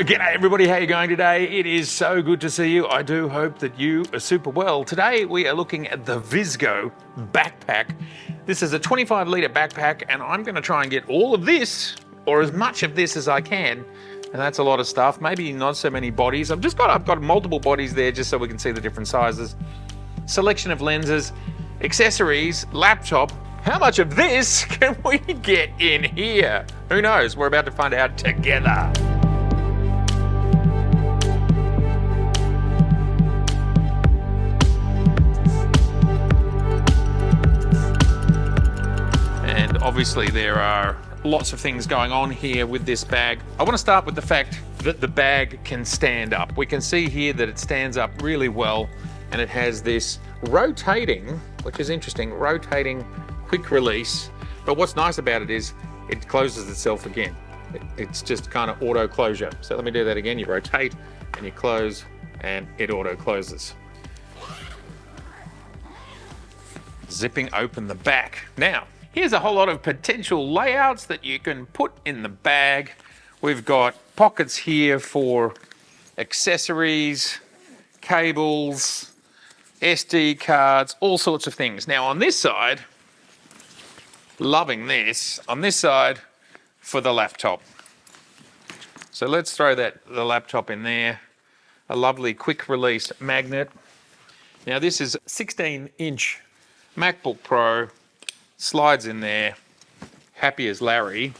G'day everybody, how you going today? It is so good to see you. I do hope that you are super well. Today we are looking at the VSGO backpack. This is a 25 litre backpack and I'm going to try and get all of this, or as much of this as I can. And that's a lot of stuff, maybe not so many bodies. I've got multiple bodies there just so we can see the different sizes. Selection of lenses, accessories, laptop. How much of this can we get in here? Who knows? We're about to find out together. And obviously there are lots of things going on here with this bag. I want to start with the fact that the bag can stand up. We can see here that it stands up really well, and it has this rotating, which is interesting, rotating quick release. But what's nice about it is it closes itself again. It's just kind of auto closure. So let me do that again. You rotate and you close and it auto closes. Zipping open the back. Now, here's a whole lot of potential layouts that you can put in the bag. We've got pockets here for accessories, cables, SD cards, all sorts of things. Now on this side, loving this, on this side for the laptop. So let's throw the laptop in there. A lovely quick release magnet. Now this is a 16-inch MacBook Pro, slides in there, happy as Larry.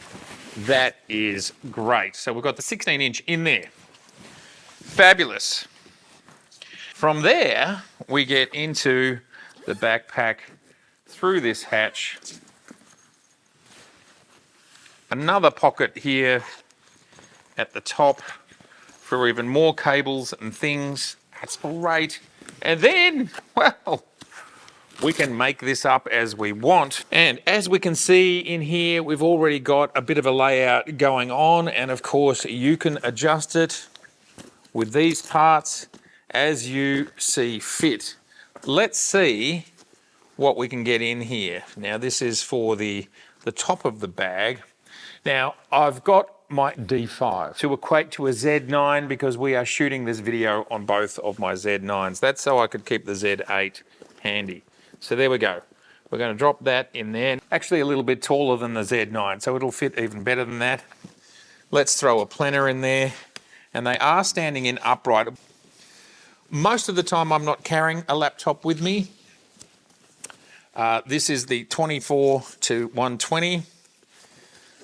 That is great. So we've got the 16-inch in there. Fabulous. From there, we get into the backpack through this hatch. Another pocket here at the top for even more cables and things. That's great. And then, well, we can make this up as we want. And as we can see in here, we've already got a bit of a layout going on. And of course, you can adjust it with these parts as you see fit. Let's see what we can get in here. Now, this is for the top of the bag. Now, I've got my D5 to equate to a Z9 because we are shooting this video on both of my Z9s. That's so I could keep the Z8 handy. So there we go. We're going to drop that in there. Actually a little bit taller than the Z9, so it'll fit even better than that. Let's throw a planner in there. And they are standing in upright. Most of the time I'm not carrying a laptop with me. This is the 24 to 120.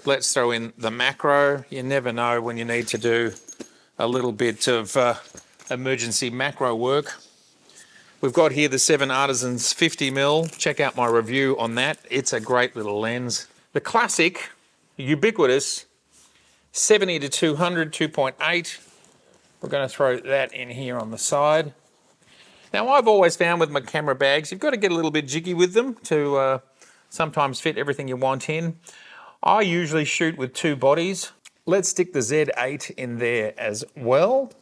Let's throw in the macro. You never know when you need to do a little bit of emergency macro work. We've got here the 7 Artisans 50mm. Check out my review on that. It's a great little lens. The classic, ubiquitous 70 to 200, 2.8. We're going to throw that in here on the side. Now, I've always found with my camera bags, you've got to get a little bit jiggy with them to sometimes fit everything you want in. I usually shoot with 2 bodies. Let's stick the Z8 in there as well.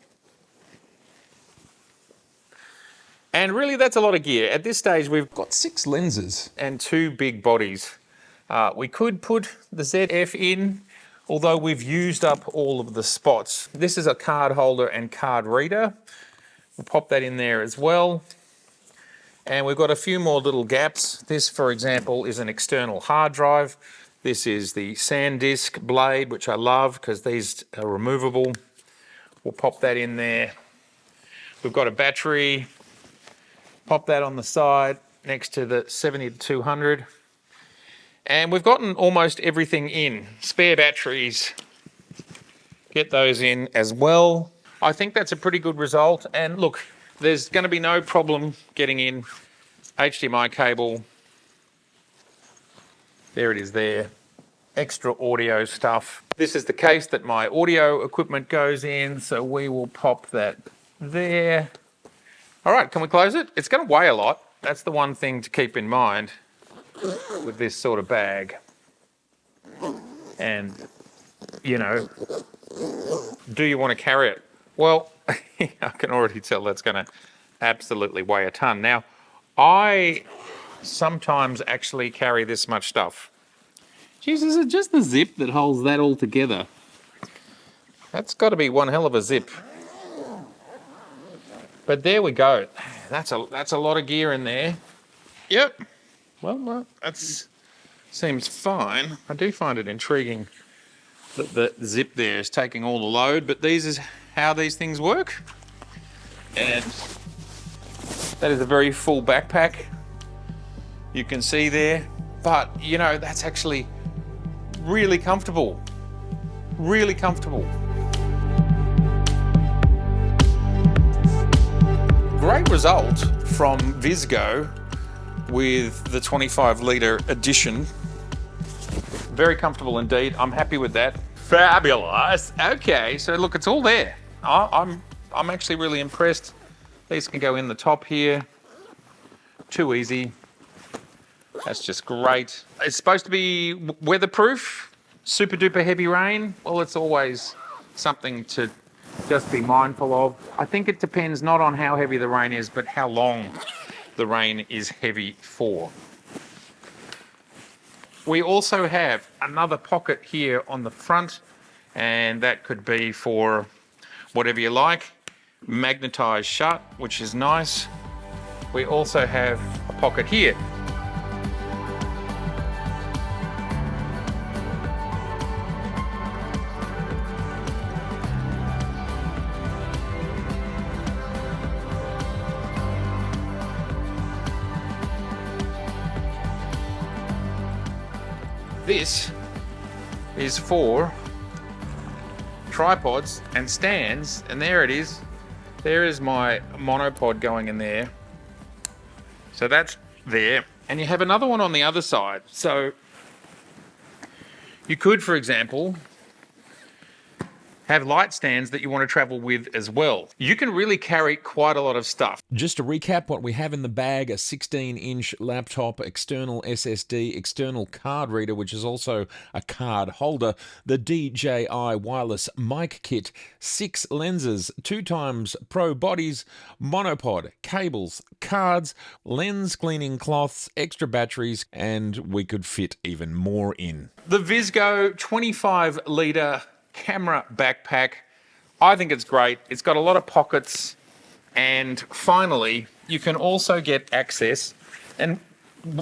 And really, that's a lot of gear. At this stage, we've got 6 lenses and 2 big bodies. We could put the ZF in, although we've used up all of the spots. This is a card holder and card reader. We'll pop that in there as well. And we've got a few more little gaps. This, for example, is an external hard drive. This is the SanDisk blade, which I love because these are removable. We'll pop that in there. We've got a battery. Pop that on the side next to the 70 to 200. And we've gotten almost everything in. Spare batteries, get those in as well. I think that's a pretty good result. And look, there's going to be no problem getting in HDMI cable. There it is there. Extra audio stuff. This is the case that my audio equipment goes in, so we will pop that there. All right, can we close it? It's going to weigh a lot. That's the one thing to keep in mind with this sort of bag. And, you know, do you want to carry it? Well, I can already tell that's going to absolutely weigh a ton. Now, I sometimes actually carry this much stuff. Jeez, is it just the zip that holds that all together? That's got to be one hell of a zip. But there we go. That's a lot of gear in there. Yep. Well, that's seems fine. I do find it intriguing that the zip there is taking all the load, but these is how these things work. And that is a very full backpack. You can see there, but you know, that's actually really comfortable. Really comfortable. Great result from VSGO with the 25 litre edition. Very comfortable indeed. I'm happy with that. Fabulous. Okay, so look, it's all there. I'm actually really impressed. These can go in the top here. Too easy. That's just great. It's supposed to be weatherproof. Super duper heavy rain. Well, it's always something to just be mindful of. I think it depends not on how heavy the rain is, but how long the rain is heavy for. We also have another pocket here on the front, and that could be for whatever you like. Magnetized shut, which is nice. We also have a pocket here. This is for tripods and stands, and there it is. There is my monopod going in there. So that's there. And you have another one on the other side. So you could, for example, have light stands that you want to travel with as well. You can really carry quite a lot of stuff. Just to recap what we have in the bag, a 16-inch laptop, external SSD, external card reader, which is also a card holder, the DJI wireless mic kit, 6 lenses, 2x pro bodies, monopod, cables, cards, lens cleaning cloths, extra batteries, and we could fit even more in. The VSGO 25 litre camera backpack. I think it's great. It's got a lot of pockets, and finally you can also get access, and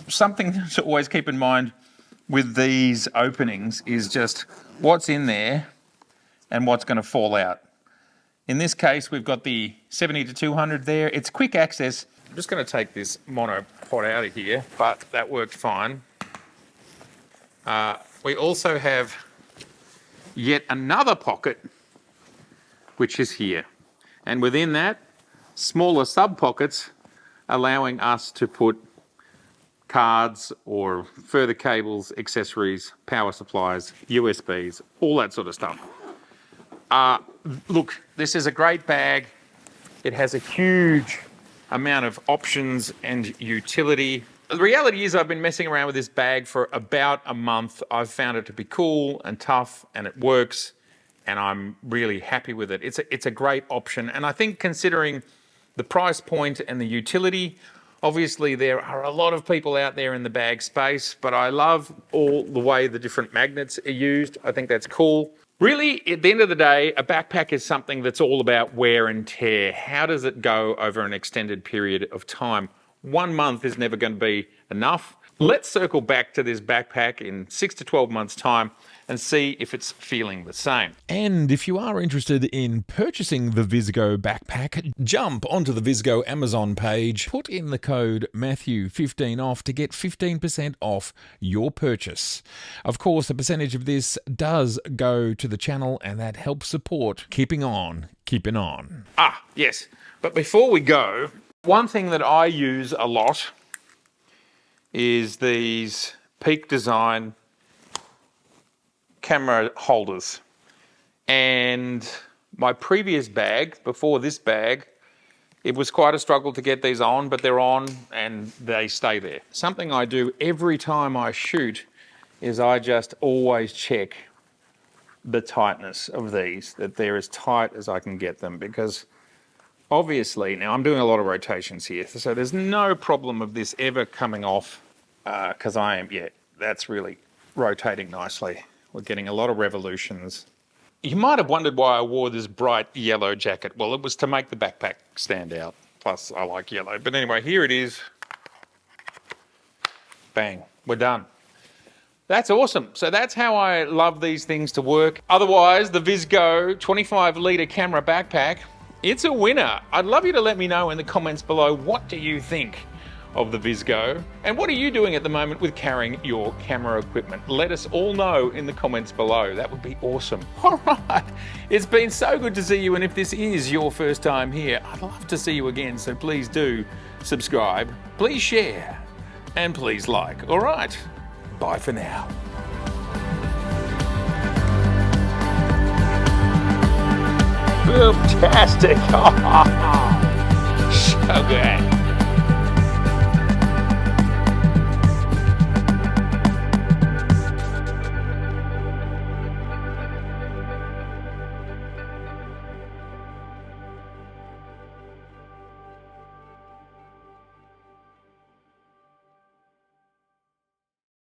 something to always keep in mind with these openings is just what's in there and what's going to fall out. In this case we've got the 70 to 200 there. It's quick access. I'm just going to take this monopod out of here, but that worked fine. We also have yet another pocket, which is here. And within that, smaller sub-pockets allowing us to put cards or further cables, accessories, power supplies, USBs, all that sort of stuff. Look, this is a great bag. It has a huge amount of options and utility. The reality is I've been messing around with this bag for about a month. I've found it to be cool and tough, and it works, and I'm really happy with it. It's a great option, and I think considering the price point and the utility, obviously there are a lot of people out there in the bag space, but I love all the way the different magnets are used. I think that's cool. Really, at the end of the day, a backpack is something that's all about wear and tear. How does it go over an extended period of time? 1 month is never going to be enough. Let's circle back to this backpack in 6 to 12 months' time and see if it's feeling the same. And if you are interested in purchasing the VSGO backpack, jump onto the VSGO Amazon page, put in the code Matthew15off to get 15% off your purchase. Of course, a percentage of this does go to the channel, and that helps support keeping on. Yes. But before we go, one thing that I use a lot is these Peak Design camera holders. And my previous bag, before this bag, it was quite a struggle to get these on, but they're on and they stay there. Something I do every time I shoot is I just always check the tightness of these, that they're as tight as I can get them, because obviously, now I'm doing a lot of rotations here, so there's no problem of this ever coming off, because that's really rotating nicely. We're getting a lot of revolutions. You might have wondered why I wore this bright yellow jacket. Well, it was to make the backpack stand out. Plus, I like yellow. But anyway, here it is. Bang, we're done. That's awesome. So that's how I love these things to work. Otherwise, the VSGO 25 litre camera backpack, it's a winner. I'd love you to let me know in the comments below, what do you think of the VSGO? And what are you doing at the moment with carrying your camera equipment? Let us all know in the comments below. That would be awesome. All right, it's been so good to see you. And if this is your first time here, I'd love to see you again. So please do subscribe, please share, and please like. All right, bye for now. Fantastic. So good.